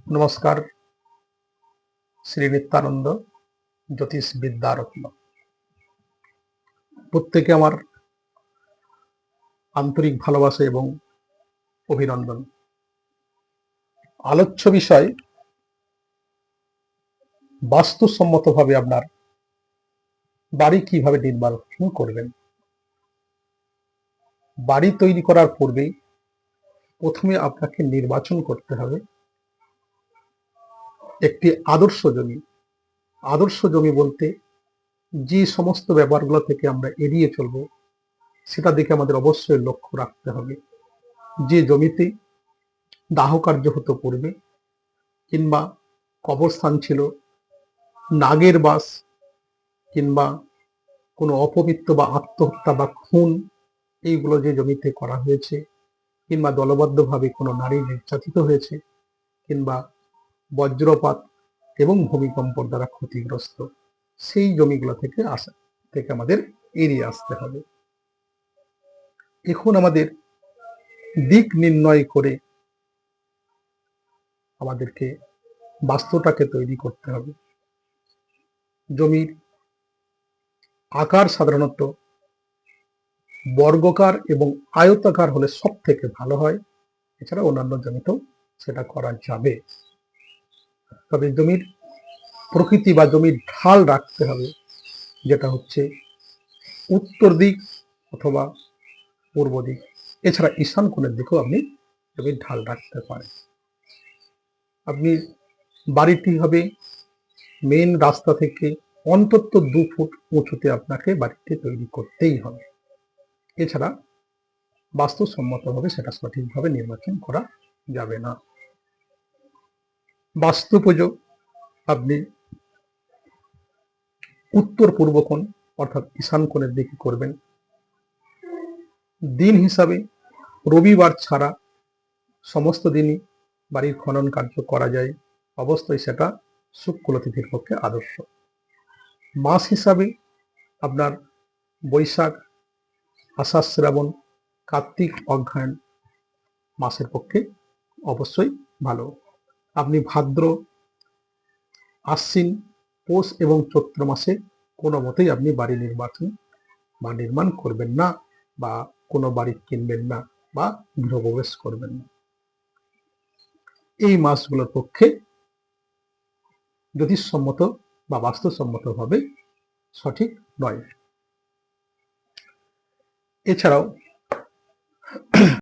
নমস্কার। শ্রী নিত্যানন্দ জ্যোতিষ বিদ্যারত্ন। প্রত্যেকে আমার আন্তরিক ভালোবাসা এবং অভিনন্দন। আলোচ্য বিষয় বাস্তুসম্মতভাবে আপনার বাড়ি কিভাবে নির্মাণ করবেন। বাড়ি তৈরি করার পূর্বেই প্রথমে আপনাকে নির্বাচন করতে হবে একটি আদর্শ জমি। আদর্শ জমি বলতে যে সমস্ত ব্যাপারগুলো থেকে আমরা এড়িয়ে চলবো সেটা দিকে আমাদের অবশ্যই লক্ষ্য রাখতে হবে। যে জমিতে দাহ কার্য হতো পূর্বে, কিংবা কবরস্থান ছিল, নাগের বাস, কিংবা কোনো অপমৃত্যু বা আত্মহত্যা বা খুন এইগুলো যে জমিতে করা হয়েছে, কিংবা দলবদ্ধভাবে কোনো নারী নির্যাতিত হয়েছে, কিংবা বজ্রপাত এবং ভূমিকম্পর দ্বারা ক্ষতিগ্রস্ত, সেই জমিগুলো থেকে আমাদের এড়িয়ে আসতে হবে। এখন আমাদের দিক নির্ণয় করে আমাদেরকে বাস্তুটাকে তৈরি করতে হবে। জমির আকার সাধারণত বর্গাকার এবং আয়তাকার হলে সব থেকে ভালো হয়। এছাড়া অন্যান্য জমিতেও সেটা করা যাবে। তবে জমির প্রকৃতি বা জমির ঢাল রাখতে হবে, যেটা হচ্ছে উত্তর দিক অথবা পূর্ব দিক। এছাড়া ঈশান কোণের দিকেও আপনি জমির ঢাল রাখতে পারেন। আপনি বাড়িটি হবে মেন রাস্তা থেকে অন্তত 2 ফুট উঁচুতে আপনাকে বাড়িটি তৈরি করতেই হবে। এছাড়া বাস্তুসম্মতভাবে সেটা সঠিকভাবে নির্বাচন করা যাবে না। বাস্তু পুজো আপনি উত্তর পূর্ব কোণ অর্থাৎ ঈশান কোণের দিকে করবেন। দিন হিসাবে রবিবার ছাড়া সমস্ত দিনই বাড়ির খনন কার্য করা যায়। অবশ্যই সেটা শুক্ল তিথির পক্ষে আদর্শ। মাস হিসাবে আপনার বৈশাখ, আষাঢ়, শ্রাবণ, কার্তিক, অগ্রহায়ণ মাসের পক্ষে অবশ্যই ভালো। আপনি ভাদ্র, আশ্বিন, পৌষ এবং চৈত্র মাসে কোনো মতেই আপনি বাড়ি নির্মাণ করবেন না, বা কোনো বাড়ি কিনবেন না, বা গৃহপ্রবেশ করবেন না। এই মাসগুলোর পক্ষে জ্যোতিষসম্মত বা বাস্তুসম্মতভাবে সঠিক নয়। এছাড়াও